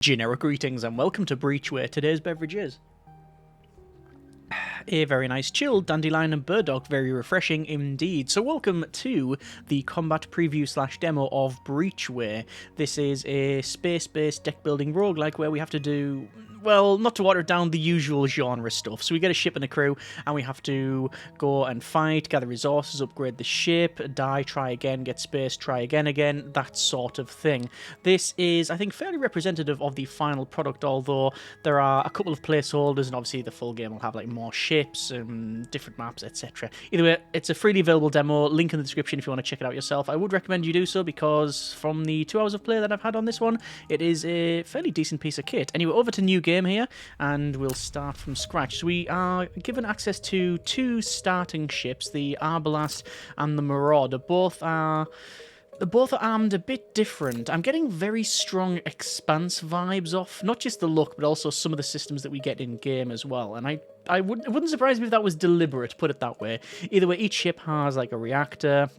Generic greetings and welcome to Breachway. Today's beverage is a very nice chilled dandelion and burdock, very refreshing indeed. So welcome to the combat preview / demo of Breachway. This is a space-based deck building roguelike where we have to do, well, not to water it down, the usual genre stuff. So we get a ship and a crew and we have to go and fight, gather resources, upgrade the ship, die, try again, get space, try again, that sort of thing. This is, I think, fairly representative of the final product, although there are a couple of placeholders and obviously the full game will have like more ships and different maps, etc. Either way, it's a freely available demo, link in the description if you want to check it out yourself. I would recommend you do so because from the 2 hours of play that I've had on this one, it is a fairly decent piece of kit. Anyway, over to new game here, and we'll start from scratch. So we are given access to 2 starting ships, the Arbalast and the Marauder. Both are armed a bit different. I'm getting very strong Expanse vibes off, not just the look, but also some of the systems that we get in-game as well. And it wouldn't surprise me if that was deliberate, put it that way. Either way, each ship has like a reactor.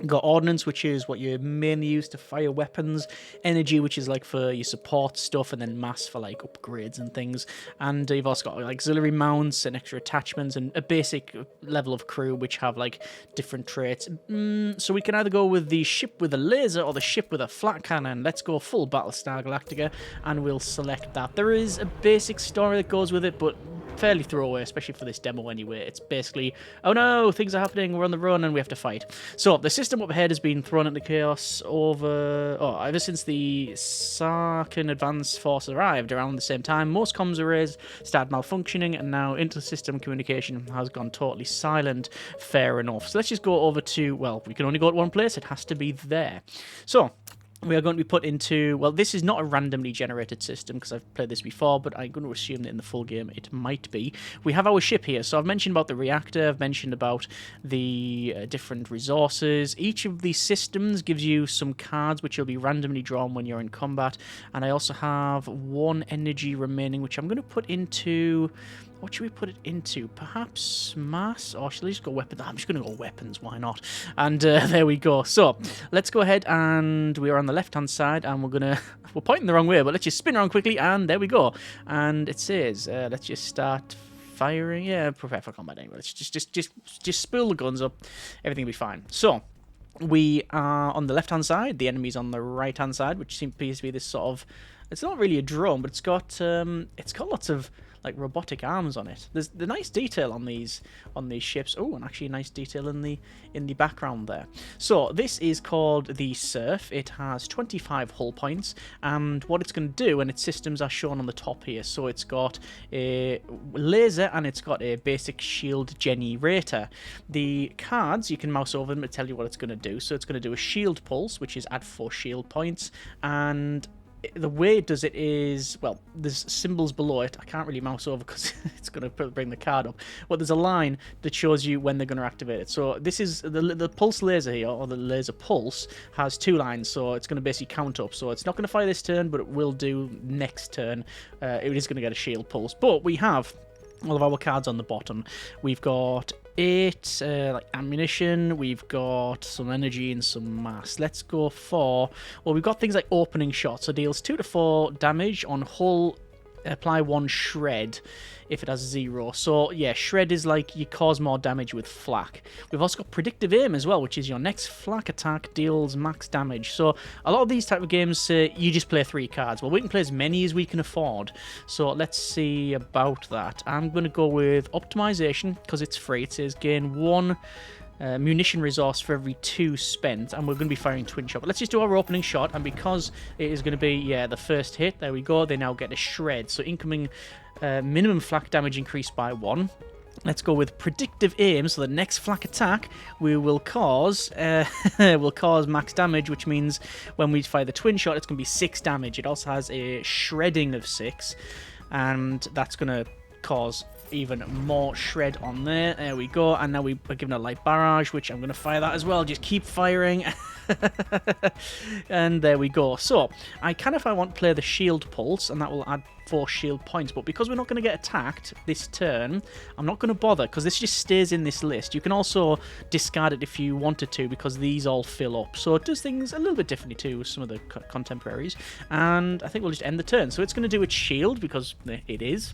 Got ordnance, which is what you mainly use to fire weapons, energy, which is like for your support stuff, and then mass for like upgrades and things. And you've also got like auxiliary mounts and extra attachments and a basic level of crew which have like different traits. So we can either go with the ship with a laser or the ship with a flat cannon. Let's go full Battlestar Galactica and we'll select that. There is a basic story that goes with it, but fairly throwaway, especially for this demo anyway. It's basically, oh no, things are happening, we're on the run and we have to fight. So the system up ahead has been thrown into chaos ever since the Sarkin Advance Force arrived around the same time. Most comms arrays started malfunctioning and now inter-system communication has gone totally silent. Fair enough. So let's just go over to, well, we can only go to one place, it has to be there. So we are going to be put into, well, this is not a randomly generated system because I've played this before, but I'm going to assume that in the full game it might be. We have our ship here, so I've mentioned about the reactor, I've mentioned about the different resources. Each of these systems gives you some cards which will be randomly drawn when you're in combat, and I also have 1 energy remaining, which I'm going to put into... What should we put it into? Perhaps mass? Or should I just go weapons? I'm just going to go weapons, why not? And there we go. So, let's go ahead and we are on the left-hand side and we're pointing the wrong way, but let's just spin around quickly and there we go. And it says, let's just start firing. Yeah, prepare for combat anyway. Let's just spool the guns up. Everything will be fine. So, we are on the left-hand side. The enemy's on the right-hand side, which appears to be this sort of... It's not really a drone, but it's got lots of like robotic arms on it. There's the nice detail on these ships. Oh, and actually a nice detail in the background there. So this is called the Surf. It has 25 hull points, and what it's going to do, and its systems are shown on the top here. So it's got a laser and it's got a basic shield generator. The cards, you can mouse over them to tell you what it's going to do. So it's going to do a shield pulse, which is add 4 shield points, and the way it does it is, well, there's symbols below it. I can't really mouse over because it's going to bring the card up. Well, there's a line that shows you when they're going to activate it. So this is the pulse laser here, or the laser pulse, has 2 lines. So it's going to basically count up. So it's not going to fire this turn, but it will do next turn. It is going to get a shield pulse. But we have all of our cards on the bottom. We've got 8 like ammunition, we've got some energy and some mass. Let's go for, well, we've got things like opening shot, so deals 2 to 4 damage on hull. Apply 1 shred if it has 0. So yeah, shred is like you cause more damage with flak. We've also got predictive aim as well, which is your next flak attack deals max damage. So a lot of these type of games you just play 3 cards. Well, we can play as many as we can afford. So let's see about that. I'm going to go with optimization because it's free. It says gain 1 munition resource for every 2 spent, and we're going to be firing twin shot. But let's just do our opening shot, and because it is going to be, yeah, the first hit, there we go, they now get a shred. So incoming minimum flak damage increased by 1. Let's go with predictive aim, so the next flak attack we will cause max damage, which means when we fire the twin shot, it's going to be 6 damage. It also has a shredding of 6, and that's going to cause even more shred on there. There we go. And now we're given a light barrage, which I'm going to fire that as well. Just keep firing. And there we go. So I can, if I want, play the shield pulse, and that will add 4 shield points. But because we're not going to get attacked this turn, I'm not going to bother, because this just stays in this list. You can also discard it if you wanted to, because these all fill up. So it does things a little bit differently to some of the contemporaries. And I think we'll just end the turn. So it's going to do its shield, because it is.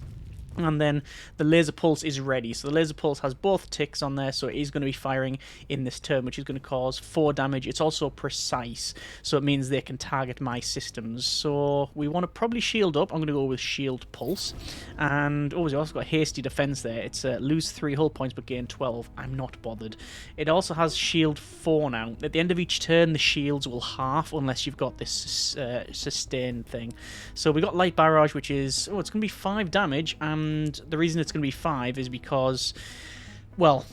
And then the laser pulse is ready. So the laser pulse has both ticks on there, so it is going to be firing in this turn, which is going to cause 4 damage. It's also precise, so it means they can target my systems. So we want to probably shield up. I'm going to go with shield pulse. And we've also got hasty defense there. It's lose 3 hull points but gain 12. I'm not bothered. It also has shield 4 now. At the end of each turn, the shields will half unless you've got this sustain thing. So we got light barrage, which is, it's going to be 5 damage. And the reason it's going to be 5 is because, well,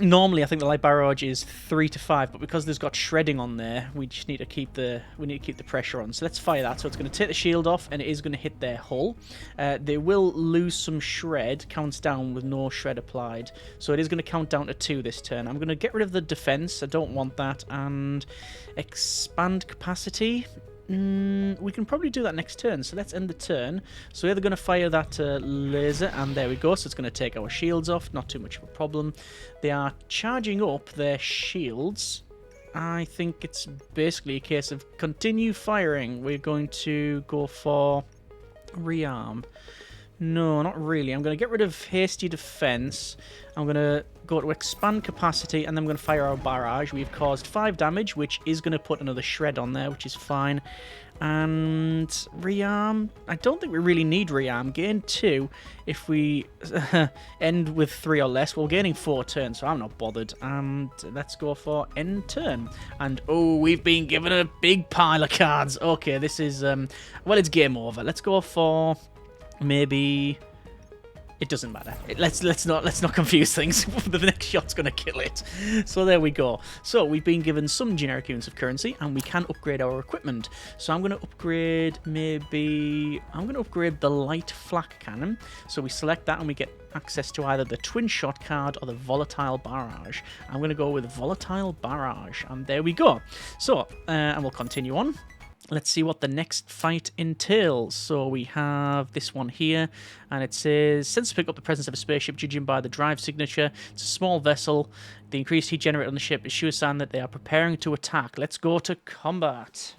normally I think the light barrage is 3 to 5, but because there's got shredding on there, we just need to keep the pressure on. So let's fire that. So it's going to take the shield off, and it is going to hit their hull. They will lose some shred. Counts down with no shred applied. So it is going to count down to 2 this turn. I'm going to get rid of the defense. I don't want that, and expand capacity. We can probably do that next turn, so let's end the turn. So they're going to fire that laser, and there we go. So it's going to take our shields off, not too much of a problem. They are charging up their shields. I think it's basically a case of continue firing. We're going to go for rearm. No, not really. I'm going to get rid of hasty defense. I'm going to go to expand capacity, and then I'm going to fire our barrage. We've caused 5 damage, which is going to put another shred on there, which is fine. And rearm, I don't think we really need rearm. Gain 2 if we end with 3 or less. We're gaining 4 turns, so I'm not bothered. And let's go for end turn. And oh, we've been given a big pile of cards. Okay, this is well, it's game over. Let's go for maybe. It doesn't matter. Let's not confuse things. The next shot's going to kill it. So there we go. So we've been given some generic units of currency, and we can upgrade our equipment. So I'm going to upgrade the light flak cannon. So we select that, and we get access to either the twin shot card or the volatile barrage. I'm going to go with volatile barrage, and there we go. So and we'll continue on. Let's see what the next fight entails. So we have this one here, and it says, since to pick up the presence of a spaceship, judging by the drive signature, it's a small vessel. The increased heat generated on the ship is sure sign that they are preparing to attack. Let's go to combat.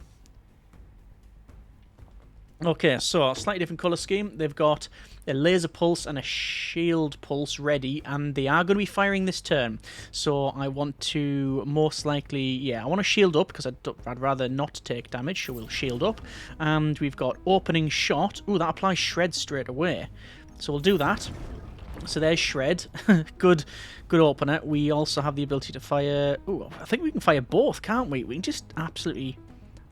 Okay, so slightly different colour scheme. They've got a laser pulse and a shield pulse ready, and they are going to be firing this turn. So I want to most likely, I want to shield up because I'd rather not take damage, so we'll shield up. And we've got opening shot. Ooh, that applies shred straight away. So we'll do that. So there's shred. Good opener. We also have the ability to fire. Ooh, I think we can fire both, can't we? We can just absolutely.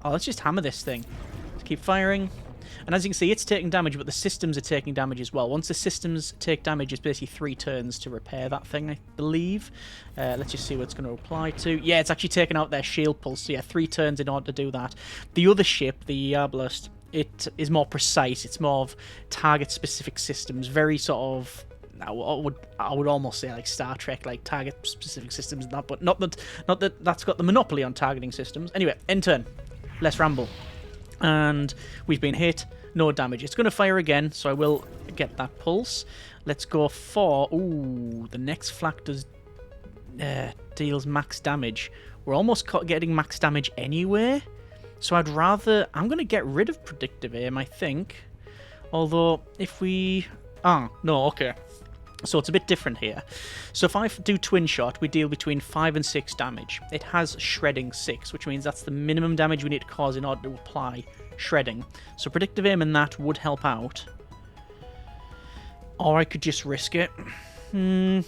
Oh, let's just hammer this thing. Let's keep firing. And as you can see, it's taking damage, but the systems are taking damage as well. Once the systems take damage, it's basically 3 turns to repair that thing, I believe. Let's just see what it's going to apply to. Yeah, it's actually taken out their shield pulse. So yeah, 3 turns in order to do that. The other ship, the Arbalest, it is more precise. It's more of target-specific systems. Very sort of... I would almost say like Star Trek, like target-specific systems and that, but not that that's got the monopoly on targeting systems. Anyway, end turn. Let's ramble. And we've been hit. No damage. It's going to fire again, so I will get that pulse. Let's go for... Ooh, the next flak deals max damage. We're almost getting max damage anyway. So I'd rather... I'm going to get rid of predictive aim, I think. Although, if we... Ah, no, okay. So it's a bit different here. So if I do twin shot, we deal between 5 and 6 damage. It has shredding 6, which means that's the minimum damage we need to cause in order to apply shredding. So predictive aim and that would help out. Or I could just risk it. I'm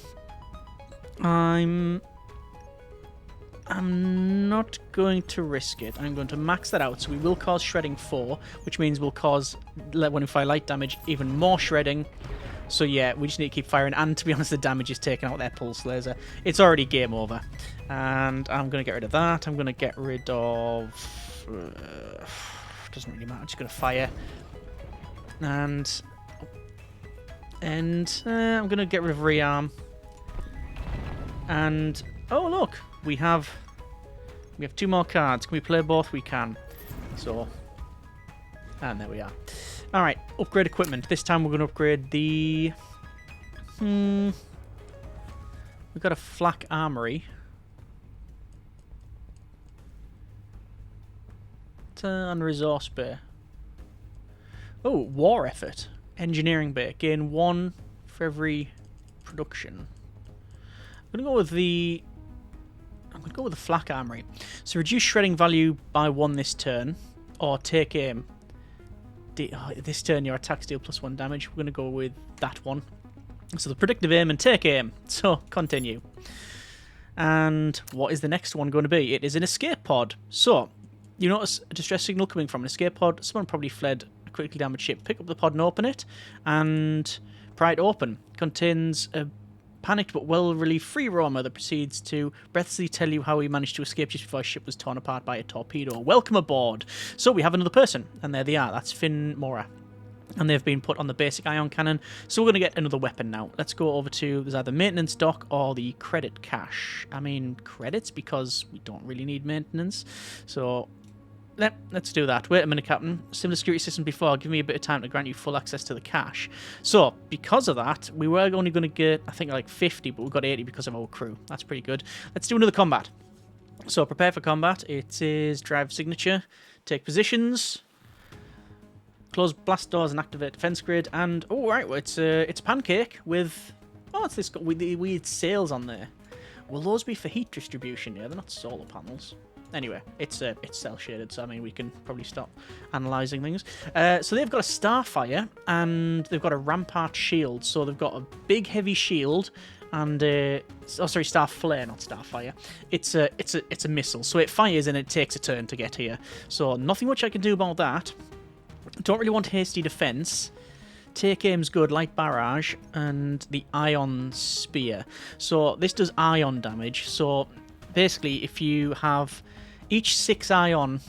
not going to risk it. I'm going to max that out. So we will cause shredding 4, which means we'll cause, when we fire light damage, even more shredding. So yeah, we just need to keep firing, and to be honest, the damage is taken out their pulse laser. It's already game over. And I'm going to get rid of that. I'm going to get rid of... doesn't really matter, I'm just going to fire. And And I'm going to get rid of rearm. And, oh look, we have 2 more cards. Can we play both? We can. So, and there we are. Alright, upgrade equipment. This time we're going to upgrade the... We've got a flak armory. And resource bay. Oh, war effort. Engineering bay. Gain 1 for every production. I'm going to go with the flak armory. So reduce shredding value by 1 this turn. Or take aim. This turn your attacks deal +1 damage. We're going to go with that one. So the predictive aim and take aim. So continue. And what is the next one going to be? It is an escape pod. So you notice a distress signal coming from an escape pod. Someone probably fled a critically damaged ship. Pick up the pod and open it. And pry it open. Contains a panicked but well-relieved free roamer that proceeds to breathlessly tell you how he managed to escape just before his ship was torn apart by a torpedo. Welcome aboard. So we have another person, and there they are. That's Finn Mora. And they've been put on the basic ion cannon. So we're going to get another weapon now. Let's go over to, there's either maintenance dock or the credit cache. I mean, credits, because we don't really need maintenance. So let's do that. Wait a minute, Captain. Similar security system before. Give me a bit of time to grant you full access to the cache. So, because of that, we were only going to get, I think, like 50, but we got 80 because of our crew. That's pretty good. Let's do another combat. So, prepare for combat. It is drive signature, take positions, close blast doors and activate defense grid. And, oh, right, well, it's a pancake with, it's this with the weird sails on there. Will those be for heat distribution? Yeah, they're not solar panels. Anyway, it's cell-shaded, so I mean, we can probably stop analysing things. So they've got a Starfire, and they've got a Rampart shield. So they've got a big, heavy shield, and Starflare, not Starfire. It's a missile, so it fires and it takes a turn to get here. So nothing much I can do about that. Don't really want hasty defence. Take aim's good, light barrage, and the ion spear. So this does ion damage. So basically, if you have each 6 ion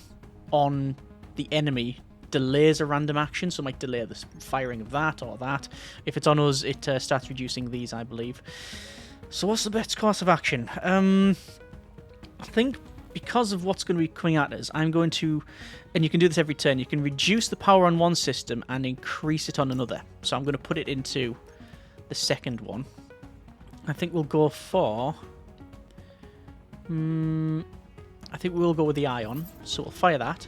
on the enemy delays a random action, so it might delay the firing of that or that. If it's on us, it starts reducing these, I believe. So what's the best course of action? I think because of what's going to be coming at us, I'm going to, and you can do this every turn, you can reduce the power on one system and increase it on another. So I'm going to put it into the second one. I think we'll go for... I think we'll go with the ion, so we'll fire that.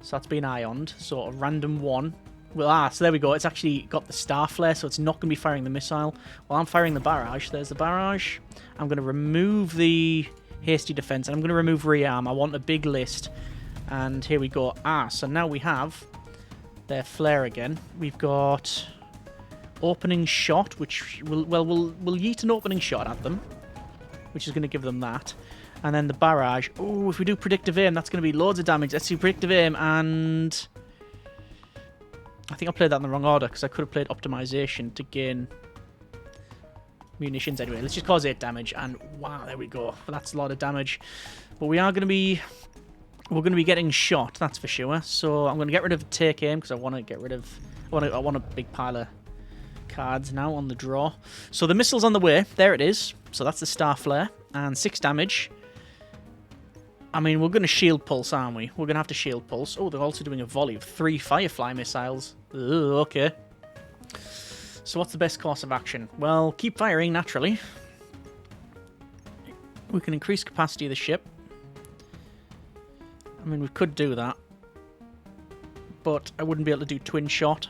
So that's been ioned, so a random 1. Well, so there we go, it's actually got the star flare, so it's not going to be firing the missile. While I'm firing the barrage, there's the barrage. I'm going to remove the hasty defense, and I'm going to remove rearm. I want a big list, and here we go. So now we have their flare again. We've got opening shot, which we'll yeet an opening shot at them, which is going to give them that. And then the barrage. Oh, if we do predictive aim, that's going to be loads of damage. Let's do predictive aim, and I think I played that in the wrong order because I could have played optimization to gain munitions anyway. Let's just cause 8 damage, and wow, there we go. That's a lot of damage. But we're going to be getting shot, that's for sure. So I'm going to get rid of take aim because I want to get rid of. I want a big pile of cards now on the draw. So the missile's on the way. There it is. So that's the star flare and 6 damage. I mean, we're going to shield pulse, aren't we? We're going to have to shield pulse. Oh, they're also doing a volley of 3 Firefly missiles. Ugh, okay. So what's the best course of action? Well, keep firing, naturally. We can increase capacity of the ship. I mean, we could do that. But I wouldn't be able to do twin shot.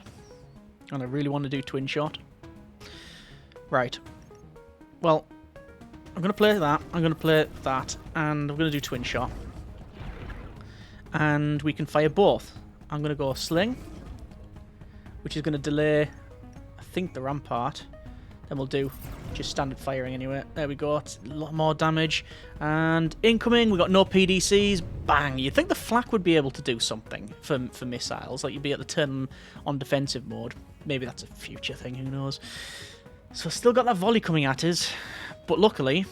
And I really want to do twin shot. Right. Well, I'm going to play that, I'm going to play that, and I'm going to do twin shot. And we can fire both. I'm going to go sling, which is going to delay, I think, the rampart. Then we'll do just standard firing anyway. There we go, it's a lot more damage. And incoming, we've got no PDCs. Bang! You'd think the flak would be able to do something for missiles, like you'd be able to turn them on defensive mode. Maybe that's a future thing, who knows. So still got that volley coming at us. But luckily,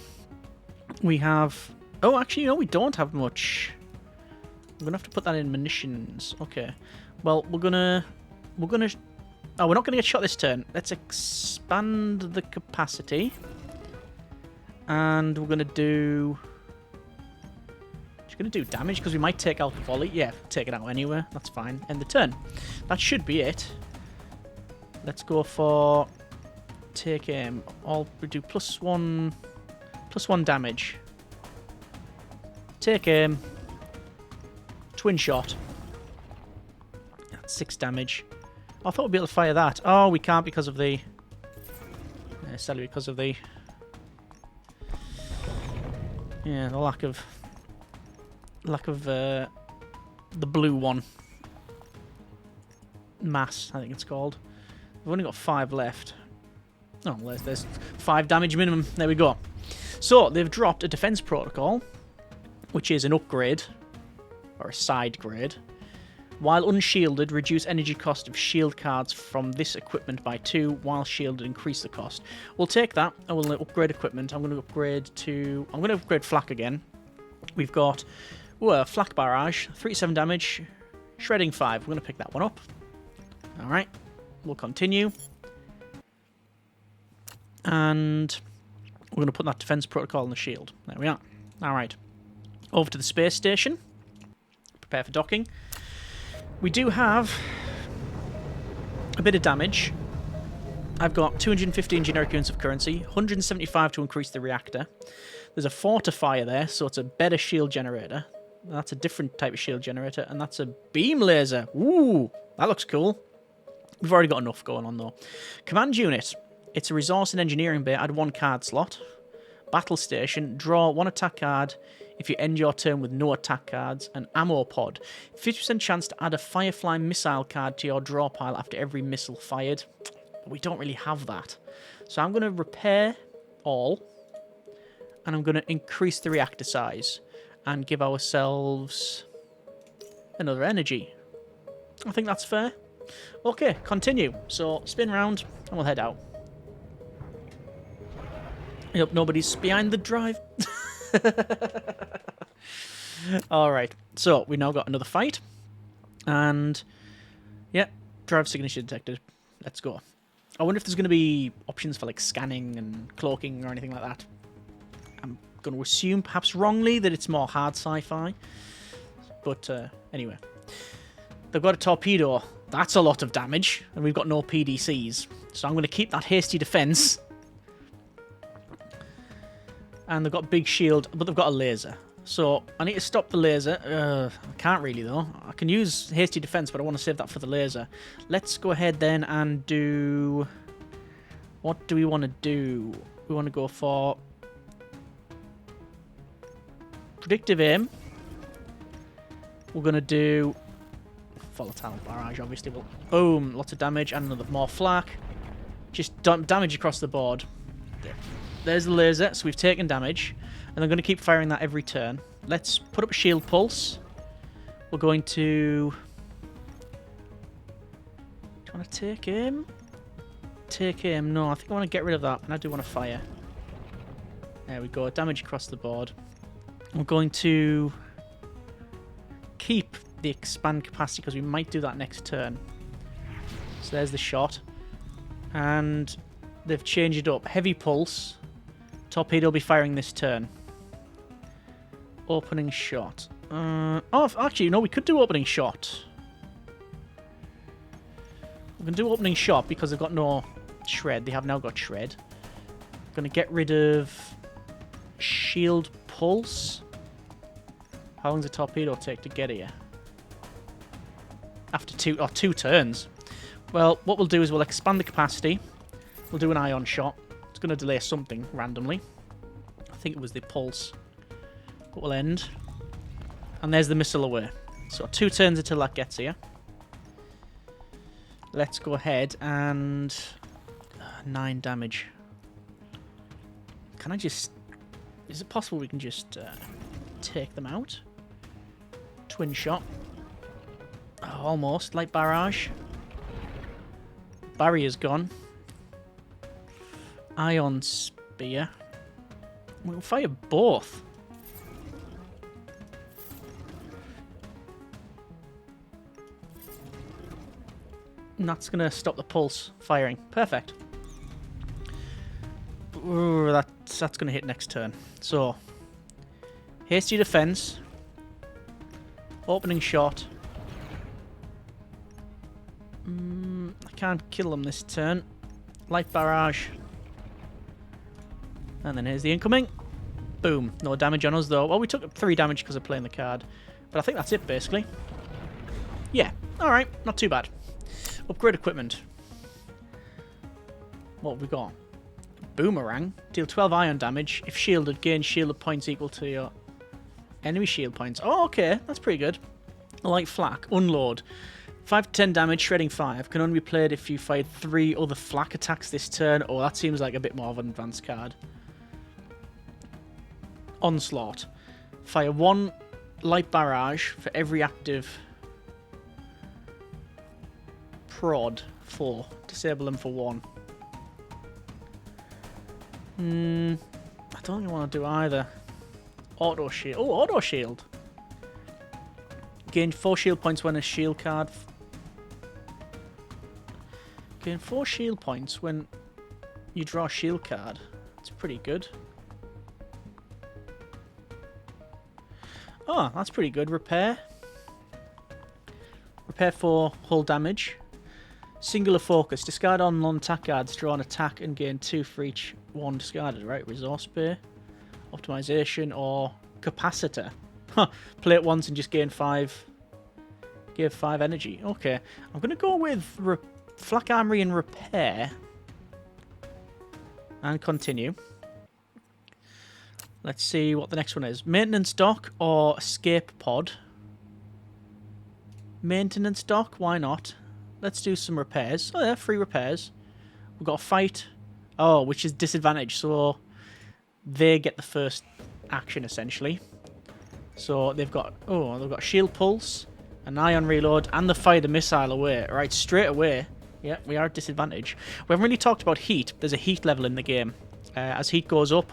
we have... Oh, actually, no, we don't have much. I'm going to have to put that in munitions. Okay. Well, we're gonna Oh, we're not going to get shot this turn. Let's expand the capacity. And we're going to do... Just going to do damage because we might take out the volley. Yeah, take it out anyway. That's fine. End the turn. That should be it. Let's go for... Take aim. We do +1 damage. Take aim. Twin shot. That's 6 damage. I thought we'd be able to fire that. Oh, we can't because of the... sadly because of the... Yeah, the lack of the blue one. Mass, I think it's called. We've only got 5 left. Oh, there's 5 damage minimum. There we go. So, they've dropped a defense protocol, which is an upgrade, or a side grade. While unshielded, reduce energy cost of shield cards from this equipment by 2. While shielded, increase the cost. We'll take that, and we'll upgrade equipment. I'm going to upgrade flak again. We've got flak barrage, 3-7 damage, shredding 5. We're going to pick that one up. Alright, we'll continue. And we're going to put that defense protocol on the shield. There we are. Alright, over to the space station. Prepare for docking. We do have a bit of damage. I've got 215 generic units of currency, 175 to increase the reactor. There's a fortifier there, so it's a better shield generator. That's a different type of shield generator, and that's a beam laser. Ooh, that looks cool. We've already got enough going on, though. Command unit. It's a resource and engineering bay. Add 1 card slot. Battle station. Draw 1 attack card if you end your turn with no attack cards. An ammo pod. 50% chance to add a Firefly missile card to your draw pile after every missile fired. But we don't really have that. So I'm going to repair all. And I'm going to increase the reactor size. And give ourselves another energy. I think that's fair. Okay, continue. So spin round and we'll head out. Yep, nobody's behind the drive. Alright, so we now got another fight. And, yeah, drive signature detected. Let's go. I wonder if there's going to be options for, like, scanning and cloaking or anything like that. I'm going to assume, perhaps wrongly, that it's more hard sci-fi. But, anyway. They've got a torpedo. That's a lot of damage. And we've got no PDCs. So I'm going to keep that hasty defense. And they've got big shield, but they've got a laser. So I need to stop the laser. I can't really, though. I can use hasty defense, but I want to save that for the laser. Let's go ahead then and do... What do we want to do? We want to go for... predictive aim. We're going to do... volatile barrage, obviously. Well, boom, lots of damage and another more flak. Just damage across the board. There's the laser, so we've taken damage. And I'm going to keep firing that every turn. Let's put up a shield pulse. We're going to... Do you want to take aim? Take aim. No, I think I want to get rid of that. And I do want to fire. There we go. Damage across the board. We're going to keep the expand capacity because we might do that next turn. So there's the shot. And they've changed it up. Heavy pulse. Torpedo will be firing this turn. Opening shot. Oh, actually, no, we could do opening shot. We can do opening shot because they've got no shred. They have now got shred. Going to get rid of shield pulse. How long does a torpedo take to get here? After two turns. Well, what we'll do is we'll expand the capacity. We'll do an ion shot. It's going to delay something randomly. I think it was the pulse. But we'll end. And there's the missile away. So 2 turns until that gets here. Let's go ahead and... 9 damage. Can I just... Is it possible we can just take them out? Twin shot. Oh, almost. Light barrage. Barrier's gone. Ion spear. We'll fire both. And that's going to stop the pulse firing. Perfect. Ooh, that's going to hit next turn. So, hasty defense. Opening shot. I can't kill them this turn. Light barrage. And then here's the incoming. Boom. No damage on us, though. Well, we took 3 damage because of playing the card. But I think that's it, basically. Yeah. Alright. Not too bad. Upgrade equipment. What have we got? Boomerang. Deal 12 iron damage. If shielded, gain shielded points equal to your enemy shield points. Oh, okay. That's pretty good. Light flak. Unload. 5 to 10 damage, shredding 5. Can only be played if you fired 3 other flak attacks this turn. Oh, that seems like a bit more of an advanced card. Onslaught. Fire 1 light barrage for every active prod. 4. Disable them for 1. I don't really want to do either. Auto shield. Oh, auto shield. Gain 4 shield points when a shield card. Gain 4 shield points when you draw a shield card. That's pretty good. Oh, that's pretty good. Repair. Repair 4 hull damage. Singular focus. Discard on non-attack cards. Draw an attack and gain 2 for each one discarded. Right, resource pay. Optimization or capacitor. Huh. Play it once and just gain 5. Give 5 energy. Okay. I'm going to go with Flak Armory and Repair. And continue. Let's see what the next one is. Maintenance Dock or Escape Pod. Maintenance Dock, why not? Let's do some repairs. Oh yeah, free repairs. We've got a fight. Oh, which is disadvantage, so they get the first action essentially. So they've got shield pulse, an ion reload, and the fire the missile away. Right, straight away. Yeah, we are at disadvantage. We haven't really talked about heat. There's a heat level in the game. As heat goes up,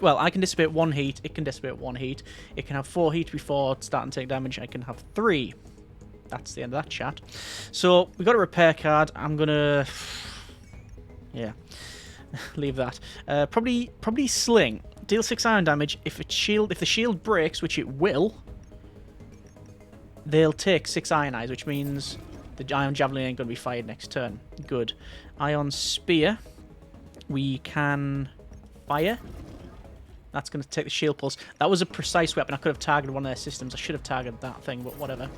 I can dissipate 1 heat. It can dissipate 1 heat. It can have 4 heat before starting to take damage. I can have 3. That's the end of that chat. So we got a repair card. I'm gonna, yeah, leave that. Probably sling. Deal 6 iron damage. If the shield breaks, which it will, they'll take 6 iron eyes, which means the ion javelin ain't gonna be fired next turn. Good. Ion spear. We can fire. That's going to take the shield pulse. That was a precise weapon. I could have targeted one of their systems. I should have targeted that thing, but whatever.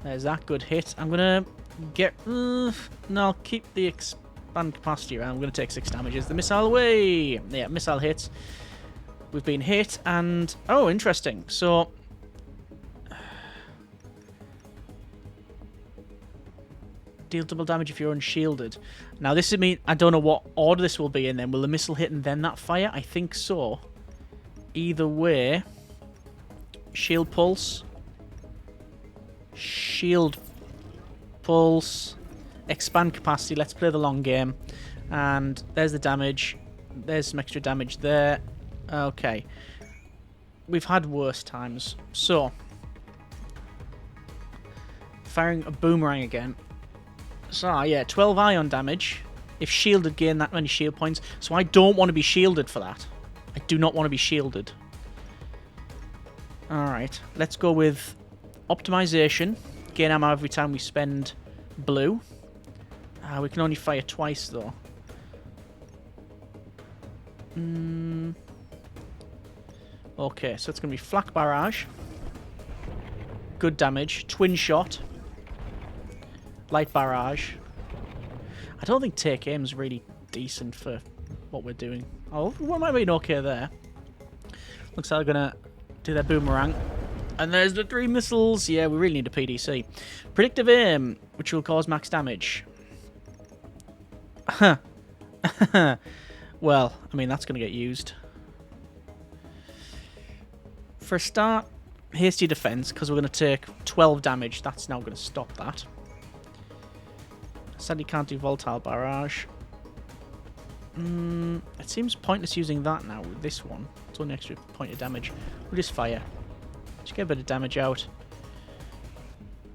There's that. Good hit. I'm going to get... no, I'll keep the expand capacity around. I'm going to take 6 damages. The missile away! Yeah, missile hits. We've been hit, and... Oh, interesting. So... Deal double damage if you're unshielded. Now, this would mean... I don't know what order this will be in then. Will the missile hit and then that fire? I think so. Either way... Shield pulse. Shield pulse. Expand capacity. Let's play the long game. And there's the damage. There's some extra damage there. Okay. We've had worse times. So... Firing a boomerang again. So, yeah, 12 ion damage. If shielded, gain that many shield points. So I don't want to be shielded for that. I do not want to be shielded. Alright, let's go with optimization. Gain ammo every time we spend blue. We can only fire twice, though. Okay, so it's going to be flak barrage. Good damage. Twin shot. Light barrage. I don't think take aim's really decent for what we're doing. Oh, what might be okay there. Looks like they're gonna do their boomerang. And there's the 3 missiles. Yeah, we really need a PDC. Predictive aim, which will cause max damage. Well, I mean, that's gonna get used. For a start, hasty defense, because we're gonna take 12 damage. That's now gonna stop that. Sadly can't do volatile barrage. It seems pointless using that now with this one. It's only extra point of damage. We'll just fire. Just get a bit of damage out.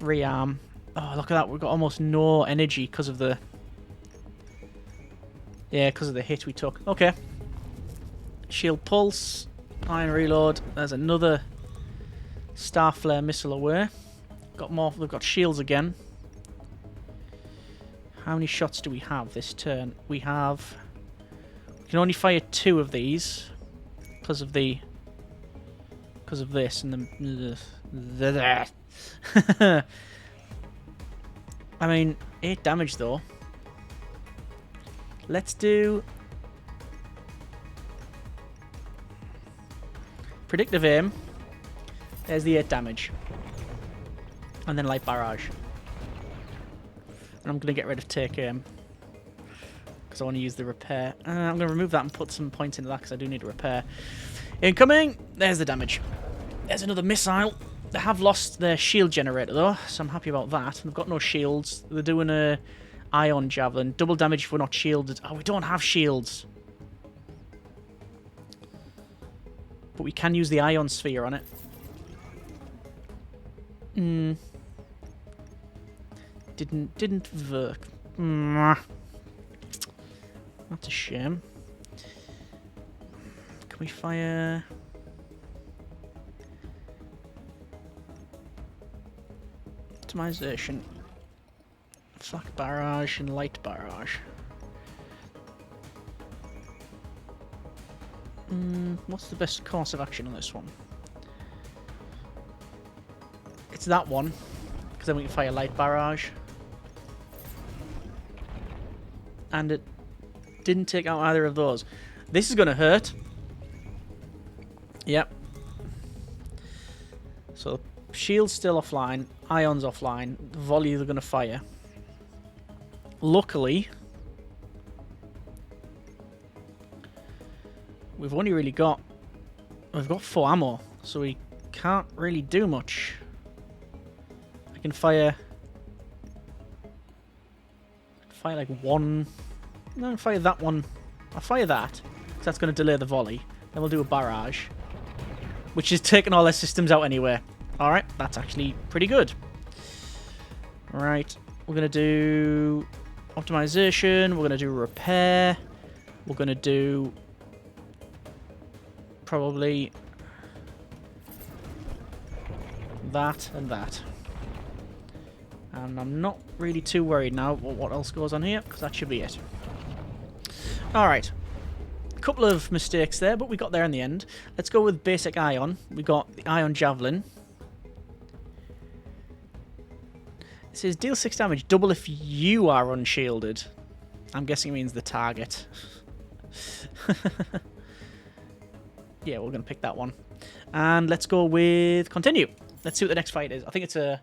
Rearm. Oh, look at that. We've got almost no energy because of the... Yeah, because of the hit we took. Okay. Shield pulse. Iron reload. There's another Starflare missile away. Got more. We've got shields again. How many shots do we have this turn? We have... We can only fire 2 of these. Because of the... Because of this and the... I mean, 8 damage though. Let's do... Predictive aim. There's the 8 damage. And then light barrage. And I'm going to get rid of take aim. Because I want to use the repair. I'm going to remove that and put some points into that because I do need a repair. Incoming! There's the damage. There's another missile. They have lost their shield generator though, so I'm happy about that. They've got no shields. They're doing a ion javelin. Double damage if we're not shielded. Oh, we don't have shields. But we can use the ion sphere on it. Didn't work. That's a shame. Can we fire... Optimization. Flak barrage and light barrage. What's the best course of action on this one? It's that one, because then we can fire light barrage. And it didn't take out either of those. This is going to hurt. Yep. So, shield's still offline. Ion's offline. The volleys are going to fire. Luckily, we've only really got... We've got 4 ammo, so we can't really do much. I can fire... Fire like 1... No, I'll fire that one. I'll fire that, because that's going to delay the volley. Then we'll do a barrage, which is taking all their systems out anyway. Alright, that's actually pretty good. Right, we're going to do optimization, we're going to do repair, we're going to do probably that and that. And I'm not really too worried now what else goes on here, because that should be it. Alright. A couple of mistakes there, but we got there in the end. Let's go with basic ion. We got the ion javelin. It says deal 6 damage, double if you are unshielded. I'm guessing it means the target. Yeah, we're going to pick that one. And let's go with continue. Let's see what the next fight is. I think it's an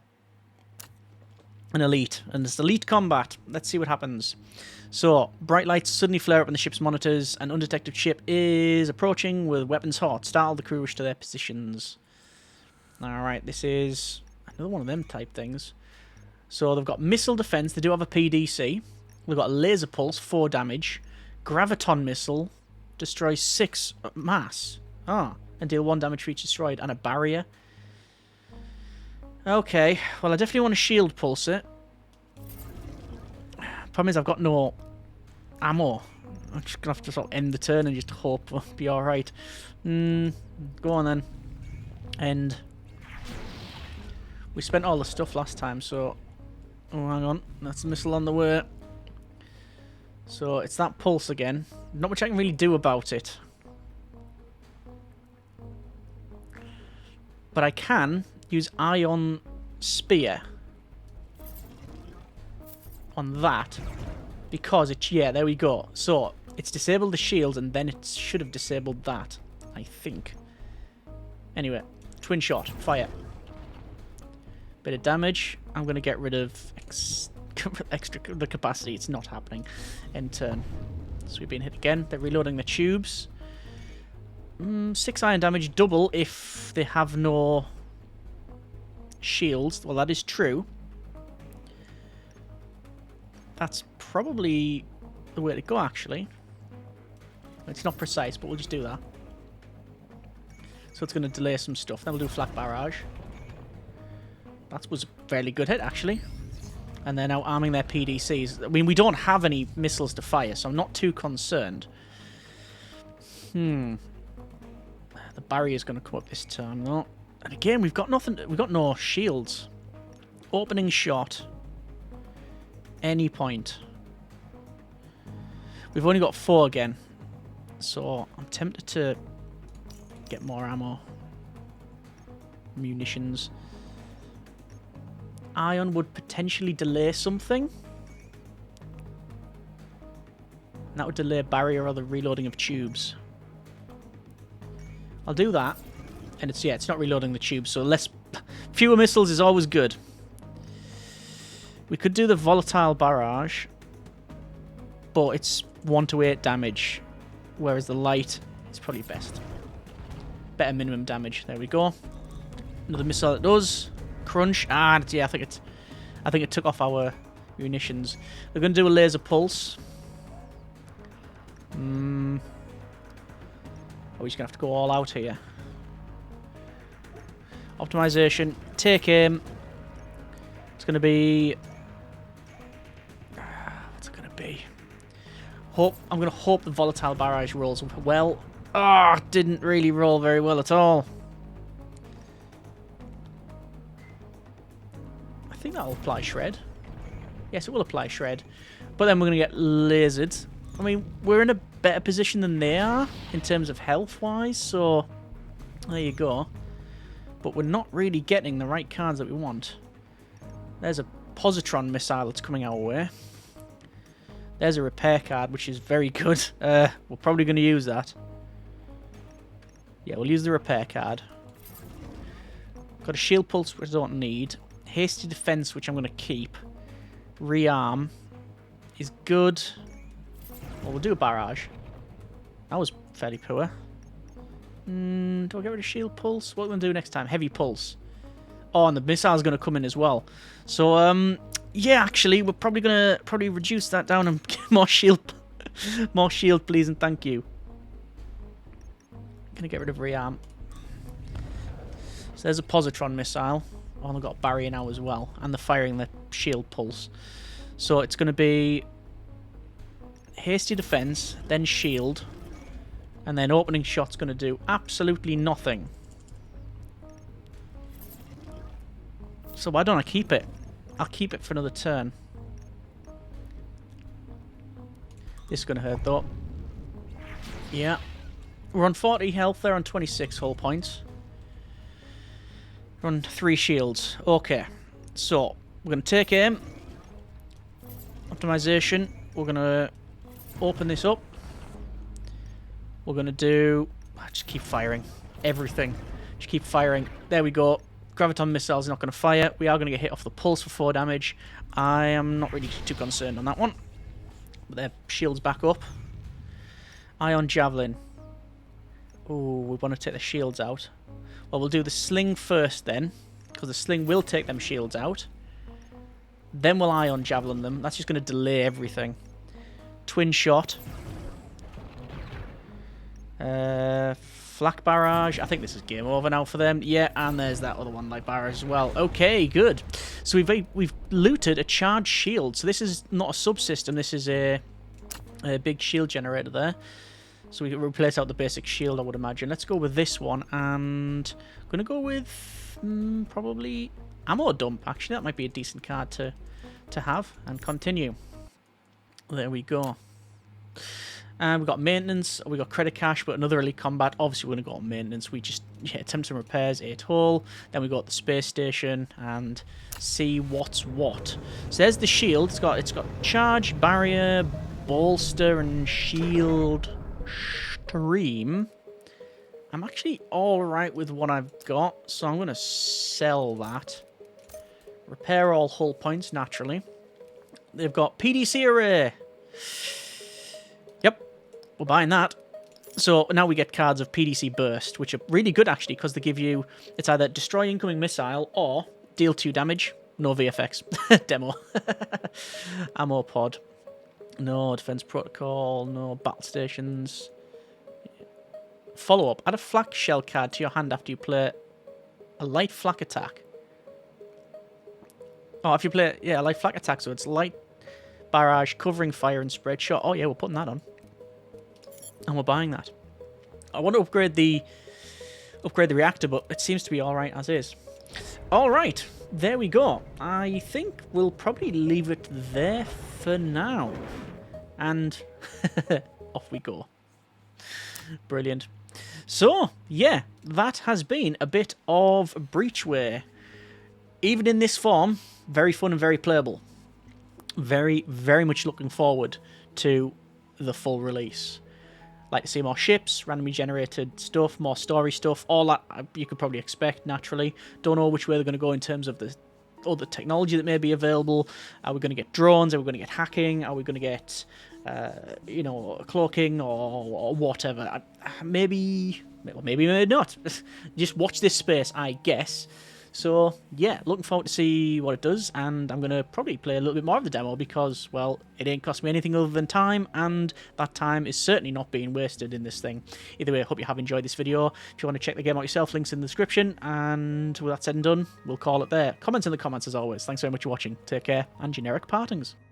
elite, and it's elite combat. Let's see what happens. So, bright lights suddenly flare up on the ship's monitors. An undetected ship is approaching with weapons hot. Startle the crew rush to their positions. Alright, this is another one of them type things. So, they've got missile defense. They do have a PDC. They've got laser pulse, 4 damage. Graviton missile destroys 6 mass. Ah, and deal 1 damage for each destroyed. And a barrier. Okay, well I definitely want to shield pulse it. Problem is I've got no ammo. I'm just going to have to sort of end the turn and just hope we'll be alright. Go on then. End. We spent all the stuff last time, so... Oh, hang on. That's a missile on the way. So it's that pulse again. Not much I can really do about it. But I can use ion spear on that because it's, yeah, there we go. So it's disabled the shields and then it should have disabled that, I think. Anyway, twin shot, fire. Bit of damage. I'm going to get rid of extra the capacity. It's not happening. End turn. So we've been hit again. They're reloading the tubes. 6 iron damage, double if they have no shields. Well, that is true. That's probably the way to go, actually. It's not precise, but we'll just do that. So it's going to delay some stuff. Then we'll do flak barrage. That was a fairly good hit, actually. And they're now arming their PDCs. I mean, we don't have any missiles to fire, so I'm not too concerned. The barrier's going to come up this turn, though. And again, we've got nothing. We've got no shields. Opening shot. Any point. We've only got 4 again. So I'm tempted to get more ammo. Munitions. Ion would potentially delay something. And that would delay barrier or the reloading of tubes. I'll do that. And it's not reloading the tubes, so fewer missiles is always good. We could do the volatile barrage, but it's 1 to 8 damage, whereas the light is probably best. Better minimum damage. There we go. Another missile that does. Crunch. Yeah, I think it took off our munitions. We're going to do a laser pulse. Are we just going to have to go all out here? Optimization. Take aim. It's going to be... What's it going to be? I'm going to hope the volatile barrage rolls well. Didn't really roll very well at all. I think that'll apply shred. Yes, it will apply shred. But then we're going to get lasered. I mean, we're in a better position than they are in terms of health-wise, so there you go. But we're not really getting the right cards that we want. There's a positron missile that's coming our way. There's a repair card, which is very good. We're probably going to use that. Yeah, we'll use the repair card. Got a shield pulse, which I don't need. Hasty defense, which I'm going to keep. Rearm is good. Well, we'll do a barrage. That was fairly poor. Do I get rid of shield pulse? What are we going to do next time? Heavy pulse. Oh, and the missile's going to come in as well. So, yeah, actually, we're probably going to reduce that down and get more shield. More shield, please, and thank you. Going to get rid of rearm. So there's a positron missile. Oh, they've got barrier now as well. And they're firing the shield pulse. So it's going to be hasty defense, then shield, and then opening shot's going to do absolutely nothing. So why don't I keep it? I'll keep it for another turn. This is going to hurt though. Yeah. We're on 40 health, they're on 26 hull points. We're on 3 shields. Okay. So, we're going to take aim. Optimization. We're going to open this up. We're going to do... Just keep firing. Everything. Just keep firing. There we go. Graviton missiles are not going to fire. We are going to get hit off the pulse for 4 damage. I am not really too concerned on that one. But their shield's back up. Ion Javelin. Oh, we want to take the shields out. Well, we'll do the sling first then, because the sling will take them shields out. Then we'll Ion Javelin them. That's just going to delay everything. Twin shot. Flak barrage. I think this is game over now for them. Yeah, and there's that other one like barrage as well. Okay, good. So we've looted a charged shield. So this is not a subsystem. This is a big shield generator there. So we can replace out the basic shield, I would imagine. Let's go with this one, and I'm going to go with probably ammo dump. Actually, that might be a decent card to have, and continue. There we go. And we've got maintenance, we've got credit cash, but another elite combat. Obviously, we're going to go on maintenance. We just attempt some repairs, 8 hull. Then we've got the space station, and see what's what. So there's the shield. It's got charge, barrier, bolster, and shield stream. I'm actually alright with what I've got, so I'm going to sell that. Repair all hull points, naturally. They've got PDC array. Yep, we're buying that. So now we get cards of PDC burst, which are really good actually, because they give you, it's either destroy incoming missile or deal 2 damage. No VFX. Demo. Ammo pod. No defense protocol, no battle stations. Follow-up. Add a flak shell card to your hand after you play a light flak attack. Oh, if you play, yeah, like flak attack, so it's light barrage, covering fire, and spread shot. Oh yeah, we're putting that on, and we're buying that. I want to upgrade the reactor, but it seems to be all right as is. All right, there we go. I think we'll probably leave it there for now, and off we go. Brilliant. So yeah, that has been a bit of Breachway. Even in this form, very fun and very playable. Very, very much looking forward to the full release. Like to see more ships, randomly generated stuff, more story stuff, all that you could probably expect naturally. Don't know which way they're going to go in terms of the other technology that may be available. Are we going to get drones? Are we going to get hacking? Are we going to get, cloaking or whatever? Maybe not. Just watch this space, I guess. So, yeah, looking forward to see what it does, and I'm going to probably play a little bit more of the demo because, well, it ain't cost me anything other than time, and that time is certainly not being wasted in this thing. Either way, I hope you have enjoyed this video. If you want to check the game out yourself, links in the description, and with that said and done, we'll call it there. Comments in the comments as always. Thanks very much for watching. Take care, and generic partings.